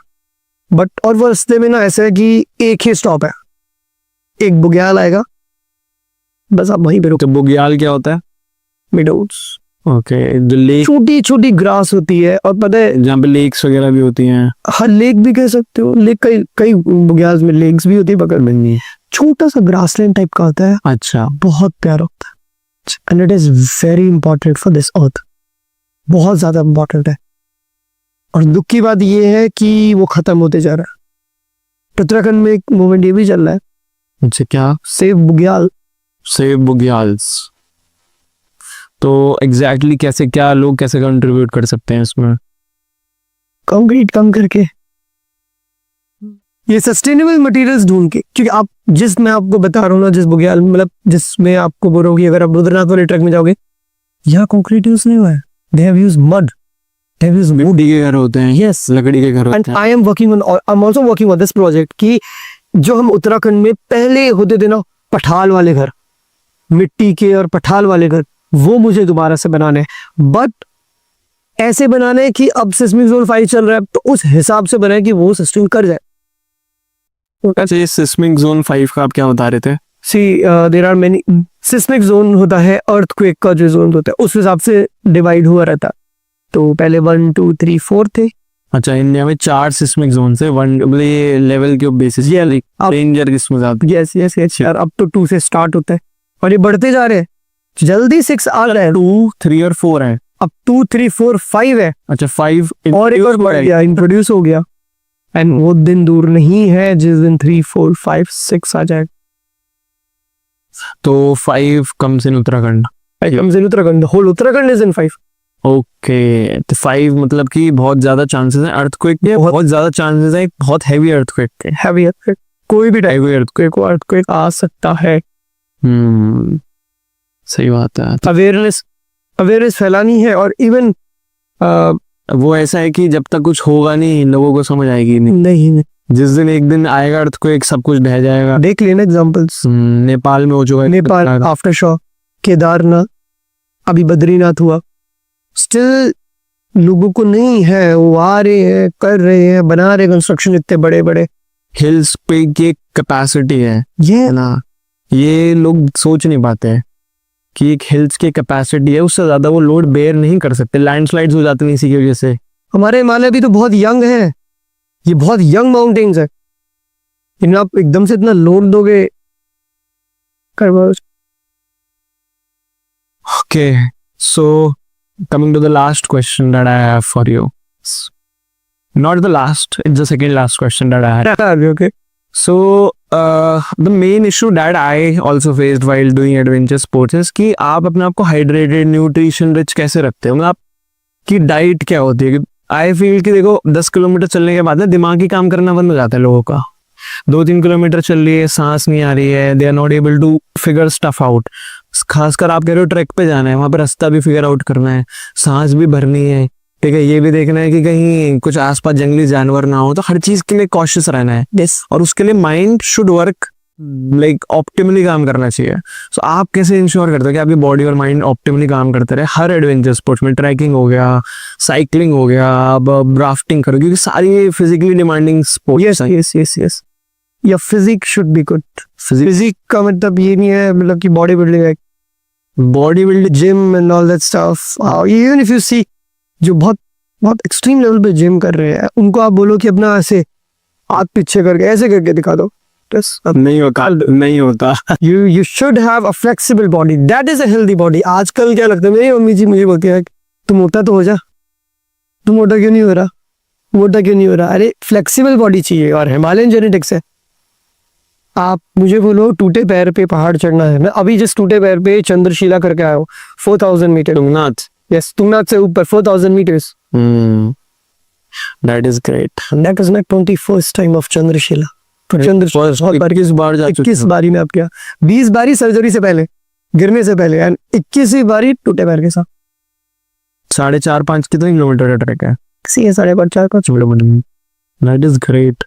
Speaker 1: बट और वो रास्ते में ना ऐसा है कि एक ही स्टॉप है, एक बुग्याल आएगा, बस आप वहीं पे रुको.
Speaker 2: तो बुग्याल क्या होता है?
Speaker 1: मिडोज,
Speaker 2: ओके, जो लेक,
Speaker 1: छोटी छोटी ग्रास होती है, और पता है
Speaker 2: जहाँ पे लेक्स वगैरह भी होती हैं.
Speaker 1: हर लेक भी कह सकते हो, लेक कई कई बुग्याल में लेक्स भी होती है बगल में. छोटा सा ग्रासलैंड टाइप का होता है,
Speaker 2: अच्छा.
Speaker 1: बहुत प्यारा होता है, and it is very important for this earth, बहुत ज्यादा इंपॉर्टेंट है. और दुख की बात ये है कि वो खत्म होते जा रहा है. उत्तराखंड में एक मूवमेंट ये भी चल रहा है,
Speaker 2: अच्छा, क्या?
Speaker 1: सेव बुग्याल.
Speaker 2: सेव बुग्याल्स. तो एग्जैक्टली कैसे, क्या लोग कैसे कंट्रीब्यूट कर सकते हैं इसमें?
Speaker 1: कंक्रीट कम करके, ये सस्टेनेबल मटेरियल्स ढूंढ के, क्योंकि आप जिस मैं आपको बता रहा हूँ ना, जिस बुग्याल मतलब जिसमें आपको बोल रहा हूँ कि अगर आप रुद्रनाथ वाले ट्रैक में जाओगे, यहाँ कंक्रीट यूज नहीं हुआ है, they have used mud, they have used would.
Speaker 2: मिट्टी के घर होते हैं.
Speaker 1: Yes.
Speaker 2: लकड़ी के घर
Speaker 1: एंड
Speaker 2: होते हैं.
Speaker 1: I am working on, I am also working on this project कि जो हम उत्तराखंड में पहले होते थे ना, पठाल वाले घर, मिट्टी के और पठाल वाले घर, वो मुझे दोबारा से बनाने हैं. बट ऐसे बनाने हैं कि अब सिस्मिक जोन 5 चल रहा है, तो उस हिसाब से बनाए कि वो सस्टेन कर जाए.
Speaker 2: अच्छा, ये सिस्मिक जोन 5 का आप क्या बता रहे थे?
Speaker 1: See there are many seismic zone होता है, अर्थक्वेक का जो जोन होता है उस हिसाब से डिवाइड हुआ रहता. तो पहले 1 2 3 4 थे.
Speaker 2: अच्छा, इंडिया में 4 सिस्मिक जोन से, वन मतलब ये लेवल के बेसिस, ये रेंजर किसमें जाते हैं?
Speaker 1: यस यस यस यार, अब तो 2 से स्टार्ट होता है और ये बढ़ते जा रहे हैं, जल्दी 6 आ रहा है.
Speaker 2: 2 3 और 4 है.
Speaker 1: अब 2 3 4 5 है,
Speaker 2: अच्छा, 5
Speaker 1: और एक और बढ़ गया, इंट्रोड्यूस हो गया. एंड वो दिन दूर नहीं है जिस दिन 3 4 5 6 आ जाएगा.
Speaker 2: तो 5 comes in Uttarakhand.
Speaker 1: Uttarakhand, whole Uttarakhand is in 5.
Speaker 2: Okay, तो 5 मतलब कि बहुत ज्यादा चांसेस हैं अर्थक्वेक के, बहुत ज्यादा चांसेस हैं बहुत हैवी अर्थक्वेक के.
Speaker 1: हैवी अर्थक्वेक, कोई भी टाइप अर्थक्वेक आ सकता है.
Speaker 2: सही बात है.
Speaker 1: अवेयरनेस फैलानी है. और इवन
Speaker 2: वो ऐसा है कि जब तक कुछ होगा नहीं, लोगों को समझ आएगी नहीं. जिस दिन एक दिन आएगा अर्थक्वेक, सब कुछ ढह जाएगा.
Speaker 1: देख लेना एग्जांपल्स,
Speaker 2: नेपाल में हो चुका है.
Speaker 1: नेपाल आफ्टर शॉक, केदारनाथ, अभी बद्रीनाथ हुआ. स्टिल लोगों को नहीं है, वो आ रहे हैं, कर रहे हैं, बना रहे कंस्ट्रक्शन इतने बड़े बड़े
Speaker 2: हिल्स पे की कैपेसिटी है
Speaker 1: ये
Speaker 2: ना, ये लोग सोच नहीं पाते हैं कि एक हिल्स की कैपेसिटी है, उससे ज्यादा वो लोड बेयर नहीं कर सकते. लैंडस्लाइड्स हो जाते हैं इसी की वजह से.
Speaker 1: हमारे हिमालय भी तो बहुत यंग है, ये बहुत यंग माउंटेन्स है, इन्हें आप एकदम से इतना लोड दोगे करवा.
Speaker 2: Okay, so coming to the last question that I have for you. Not the last, it's the second last question that I had.
Speaker 1: Okay.
Speaker 2: So, the main issue that I also faced while doing adventure sports is कि आप अपने आप को hydrated, nutrition rich कैसे रखते हो? मतलब आपकी डाइट क्या होती है? I feel कि देखो 10 किलोमीटर चलने के बाद ना दिमाग ही काम करना बंद हो जाता है लोगों का. 2-3 किलोमीटर चल रही है, सांस नहीं आ रही है, they are not able to figure stuff out. खासकर आप कह रहे हो ट्रैक पे जाना है, वहां पे रास्ता भी फिगर आउट करना है, सांस भी भरनी है, ठीक है, ये भी देखना है कि कहीं कुछ आसपास जंगली जानवर ना हो. तो हर चीज के लिए कॉशियस रहना है. और उसके लिए mind should work like optimally काम करना चाहिए. सो आप कैसे इंश्योर करते हो कि आपकी बॉडी और माइंड ऑप्टिमली काम करते रहे हर एडवेंचर स्पोर्ट्स में? ट्रैकिंग हो गया, साइकिलिंग हो गया, अब राफ्टिंग करो, क्योंकि सारी फिजिकली डिमांडिंग स्पोर्ट्स हैं.
Speaker 1: Yes yeah physique should be good. Physique का मतलब ये नहीं है मतलब कि बॉडी बिल्डिंग है, body building gym and all that stuff. Even if you see जो बहुत बहुत एक्सट्रीम लेवल पे जिम कर रहे हैं, उनको आप बोलो कि अपना ऐसे हाथ पीछे करके ऐसे करके दिखा दो,
Speaker 2: नहीं होता.
Speaker 1: You should have a flexible body. That is a healthy body. आजकल क्या लगता है, मेरी मम्मी जी मुझे बोलती है तुम मोटा तो हो जा, तुम मोटा क्यों नहीं हो रहा. अरे फ्लेक्सिबल बॉडी चाहिए, और हिमालयन जेनेटिक्स है. आप मुझे बोलो टूटे पैर पे पहाड़ चढ़ना है, मैं अभी जिस टूटे पैर पे चंद्रशिला करके आया हूँ 4000 मीटर।
Speaker 2: तुंगनाथ।
Speaker 1: यस, तुंगनाथ से ऊपर 4000 metres.
Speaker 2: That is great.
Speaker 1: That is my 21st time of Chandrashila. तो चंद्रशिला
Speaker 2: 21 बार जा चुके
Speaker 1: 21
Speaker 2: हो।
Speaker 1: बारी में आप क्या, 20 बारी सर्जरी से पहले, गिरने से पहले, एंड 21वीं बारी टूटे पैर के साथ।
Speaker 2: 4.5-5 कितने किलोमीटर का ट्रैक है?
Speaker 1: किसी 4.5
Speaker 2: किलोमीटर। That is great.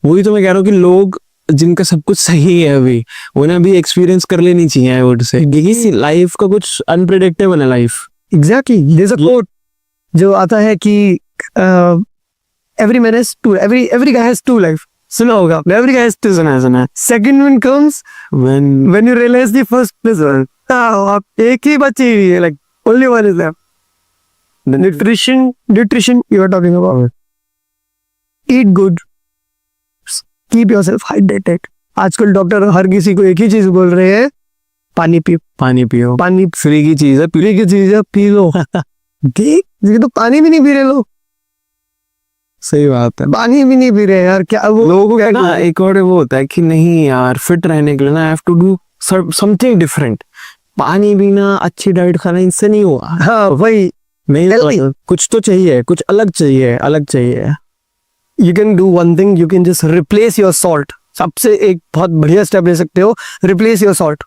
Speaker 2: वही तो मैं कह रहा हूँ कि लोग जिनका सब कुछ सही है अभी, उन्हें भी एक्सपीरियंस कर लेनी चाहिए आई वुड से, क्योंकि लाइफ का कुछ अनप्रिडिक्टेबल है life.
Speaker 1: Exactly, there is a quote जो आता है कि every man has two, every guy has two life. सुना होगा आपने, एवरी गाय हैज टू।
Speaker 2: सुना है।
Speaker 1: Second one comes
Speaker 2: When
Speaker 1: when you realise the first place one. आप एक ही बची हुई है, like only one is left. Nutrition you are talking about, eat good, keep yourself hydrated. आजकल डॉक्टर हर किसी को एक ही चीज बोल रहे हैं, पानी पियो,
Speaker 2: पानी पियो,
Speaker 1: पानी
Speaker 2: फ्री की चीज है,
Speaker 1: फ्री की चीज है, पी लो। देख, ये तो पानी भी नहीं पी रहे लोग,
Speaker 2: सही बात है।
Speaker 1: पानी भी नहीं पी रहे यार। क्या वो
Speaker 2: लोगों को ना एक और वो होता है कि नहीं यार, फिट रहने के लिए ना I have to do something different. पानी पीना, अच्छी डाइट खाना, इनसे नहीं हुआ।
Speaker 1: हाँ वही,
Speaker 2: नहीं, कुछ तो चाहिए, कुछ अलग चाहिए, अलग चाहिए।
Speaker 1: You can do one thing, you can just replace your salt. सबसे एक बहुत बढ़िया स्टेप ले सकते हो, replace your salt.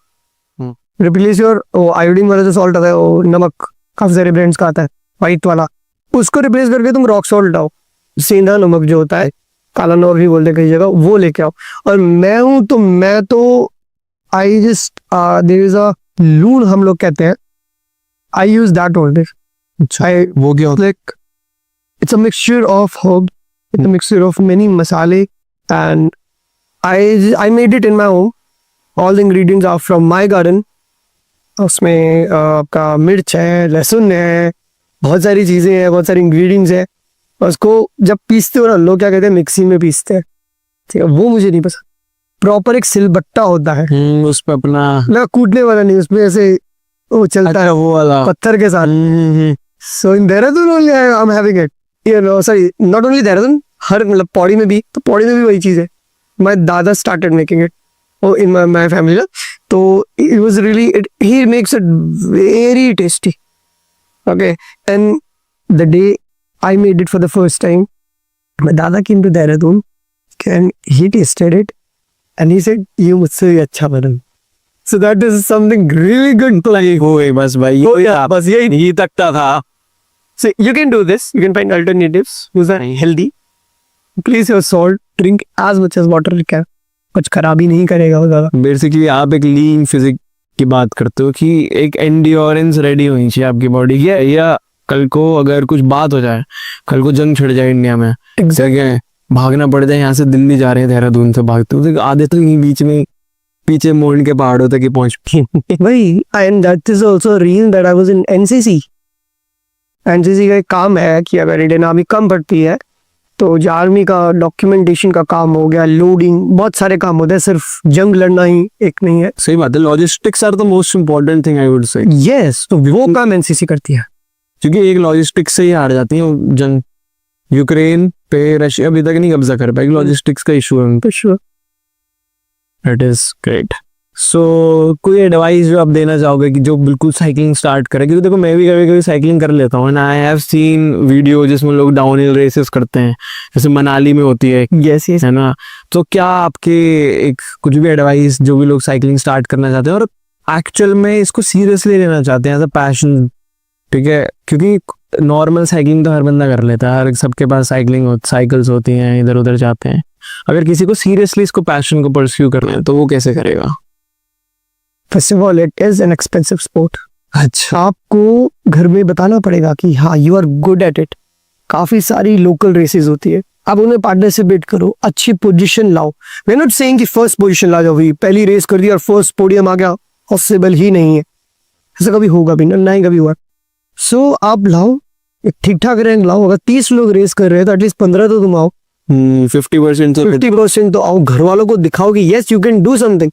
Speaker 1: Replace your iodine वाला जो सॉल्ट आता है, वो नमक काफी सारे ब्रांड्स का आता है व्हाइट वाला, उसको रिप्लेस करके तुम रॉक सॉल्ट लाओ, सेंधा नमक जो होता है, काला नमक भी बोलते हैं कई जगह, वो लेके आओ। और मैं तो I just there is a loon हम लोग कहते हैं, I use that always. I
Speaker 2: वो क्या होता है?
Speaker 1: like it's a mixture of herb, it's a mixture of many masale, and I made it in my home. All the ingredients are from my garden. उसमें आपका मिर्च है, लहसुन है, बहुत सारी चीजें हैं, बहुत सारी इंग्रेडिएंट्स है। उसको जब पीसते हो ना, लोग क्या कहते हैं मिक्सी में पीसते हैं, ठीक है, वो मुझे नहीं पसंद। प्रॉपर एक सिलबट्टा होता है,
Speaker 2: उस पे अपना
Speaker 1: ना कूटने वाला नहीं, उसमें ऐसे वो चलता है
Speaker 2: वो वाला
Speaker 1: पत्थर के साथ। So in Dehradun only I'm having it. Sorry, not only Dehradun, हर मतलब पौड़ी में भी, तो पौड़ी में भी वही चीज है। My dada started making it. Oh, in my family ना, तो it was really he makes it very tasty. Okay, and the day I made it for the first time, my dada came to Dehradun and he tasted it and he said, "ये मुझसे भी अच्छा बना." So that is something really good.
Speaker 2: हो गई बस भाई,
Speaker 1: बस यही
Speaker 2: तकता था।
Speaker 1: So you can do this. You can find alternatives. Those are healthy. Place your salt. Drink as much as water you can. कुछ खराबी नहीं करेगा वो ज्यादा।
Speaker 2: बेसिकली आप एक लीन फिजिक की बात करते हो कि एक एंड्योरेंस रेडी होनी चाहिए आपकी बॉडी की, या कल को अगर कुछ बात हो जाए, कल को जंग छिड़ जाए इंडिया में, जगह भागना पड़ जाए, यहाँ से दिल्ली जा रहे हैं, देहरादून से भागते हो, तो आधे तो यहीं बीच में पीछे मोड़ के पहाड़ों तक ही पहुंच।
Speaker 1: वही, and that is also a reason that I was in NCC. NCC का एक काम है कि अगर इंडियन आर्मी कम पड़ती है तो जो आर्मी का डॉक्यूमेंटेशन का काम हो गया, लोडिंग, बहुत सारे काम होते हैं, सिर्फ जंग लड़ना ही एक नहीं है।
Speaker 2: सही बात है, logistics are the most important thing I would say.
Speaker 1: Yes, तो वो काम एनसीसी करती है,
Speaker 2: क्योंकि एक लॉजिस्टिक्स से ही हार जाती है वो जंग। यूक्रेन पे रशिया अभी तक नहीं कब्जा कर पाएगी, लॉजिस्टिक्स का इशू है उनका। It is great. सो कोई एडवाइस जो आप देना चाहोगे कि जो बिल्कुल साइकिलिंग स्टार्ट करे? क्योंकि देखो मैं भी कभी कभी साइकिलिंग कर लेता हूँ, आई हैव सीन वीडियो जिसमें लोग डाउन हिल रेसेस करते हैं, जैसे मनाली में होती है।
Speaker 1: यस
Speaker 2: है ना, तो क्या आपके एक कुछ भी एडवाइस जो भी लोग साइकिलिंग स्टार्ट करना चाहते हैं और एक्चुअल में इसको सीरियसली लेना चाहते हैं एज अ पैशन, ठीक है? क्योंकि नॉर्मल साइकिलिंग तो हर बंदा कर लेता है, हर सबके पास साइकिल्स होती हैं, इधर उधर जाते हैं। अगर किसी को सीरियसली इसको पैशन को परस्यू करना है तो वो कैसे करेगा?
Speaker 1: First of all it is an expensive sport.
Speaker 2: अच्छा,
Speaker 1: आपको घर में बताना पड़ेगा कि हाँ you are good at it. काफी सारी लोकल रेसेस होती है, आप उन्हें पार्टिसिपेट करो, अच्छी पोजीशन लाओ। वी आर नॉट सेइंग कि फर्स्ट पोजीशन ला जाओ, पहली रेस कर दी और फर्स्ट पोडियम आ गया, पॉसिबल ही नहीं है, ऐसा कभी होगा भी ना ही कभी हुआ। सो आप लाओ एक ठीक ठाक रैंक लाओ। अगर 30 लोग रेस कर रहे हैं तो एटलीस्ट 15 तो तुम आओ, 50% तो आओ। घर वालों को दिखाओ कि yes you can do something,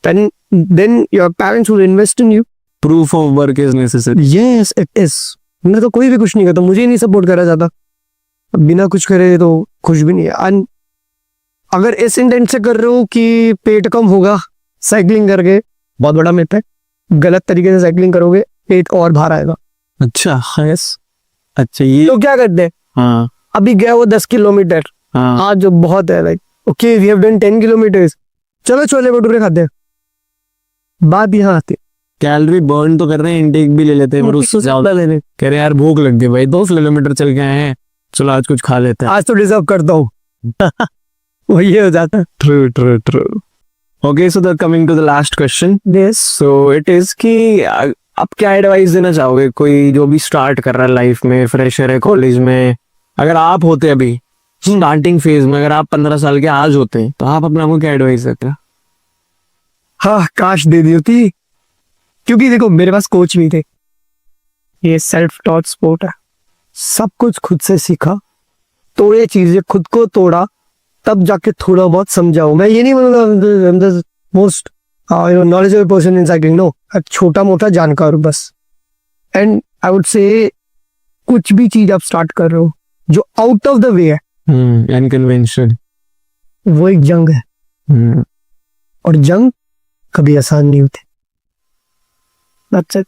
Speaker 1: then your parents will invest in you.
Speaker 2: proof of work is necessary.
Speaker 1: Yes it is. मैं तो कोई भी कुछ नहीं करता, मुझे ही नहीं सपोर्ट करा जाता, बिना कुछ करे तो खुश भी नहीं है। अगर इस इंटेंट से कर रहे हो कि पेट कम होगा साइकिलिंग करके, बहुत बड़ा मिथ है। गलत तरीके से साइकिलिंग करोगे पेट और बाहर आएगा।
Speaker 2: अच्छा यस, अच्छा ये
Speaker 1: तो क्या करते हैं,
Speaker 2: हाँ
Speaker 1: अभी गया वो 10 किलोमीटर,
Speaker 2: हाँ
Speaker 1: आज जो बहुत है, like okay we have done 10 kilometres, चलो छोले भटूरे खाते हैं। बात यहाँ आती
Speaker 2: कैलोरी बर्न तो कर रहे हैं, इनटेक भी ले लेते हैं, पर उससे ज्यादा
Speaker 1: है,
Speaker 2: कह रहे हैं यार भूख लग गई भाई, 2 किलोमीटर चल के आए हैं, चलो आज कुछ खा लेते हैं।
Speaker 1: आज तो डिजर्व करता हूँ। वो ये हो जाता है।
Speaker 2: True. Okay, so the coming to the last question,
Speaker 1: Yes.
Speaker 2: So it is कि आप क्या एडवाइस देना चाहोगे कोई जो भी स्टार्ट कर रहा है लाइफ में, फ्रेशर है कॉलेज में, अगर आप होते अभी स्टार्टिंग फेज में, अगर आप 15 साल के आज होते तो आप अपने आप को क्या एडवाइस देते?
Speaker 1: हाँ काश दे दी होती, क्योंकि देखो मेरे पास कोच नहीं थे, ये सेल्फ टॉट स्पोर्ट है, सब कुछ खुद से सीखा, तो ये चीजें खुद को तोड़ा, तब जाके थोड़ा बहुत समझाऊं। मैं ये नहीं बोलूंगा most knowledgeable person in cycling, no, छोटा मोटा जानकार हूं बस। एंड आई वुड से कुछ भी चीज आप स्टार्ट कर रहे हो जो आउट ऑफ द वे है,
Speaker 2: अनकन्वेंशनल,
Speaker 1: वो एक जंग है, और जंग कभी आसान नहीं होती। That's it.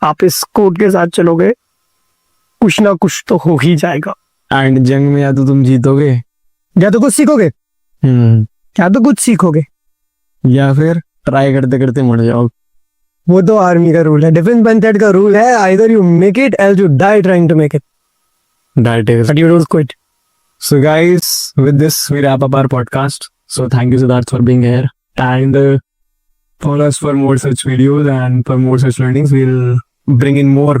Speaker 1: आप इस कोड के साथ चलोगे, कुछ ना कुछ तो हो ही जाएगा।
Speaker 2: एंड जंग में या तो तुम जीतोगे
Speaker 1: या तो कुछ सीखोगे, या तो कुछ सीखोगे,
Speaker 2: या फिर ट्राई करते करते मर जाओ।
Speaker 1: वो तो आर्मी का रूल है, डिफेंस बैंड का रूल है, either you make it else you die trying to make it,
Speaker 2: That is.
Speaker 1: But you don't quit.
Speaker 2: So guys, with this we wrap up our podcast. So thank you Siddharth for being here, and follow us for more such videos and for more such learnings. We'll bring in more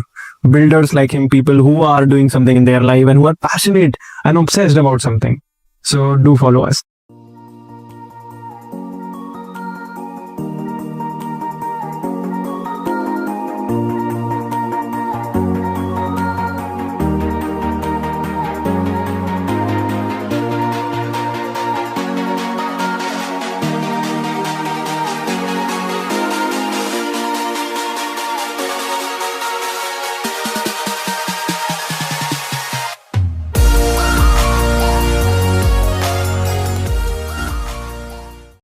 Speaker 2: builders like him, people who are doing something in their life and who are passionate and obsessed about something. So do follow us.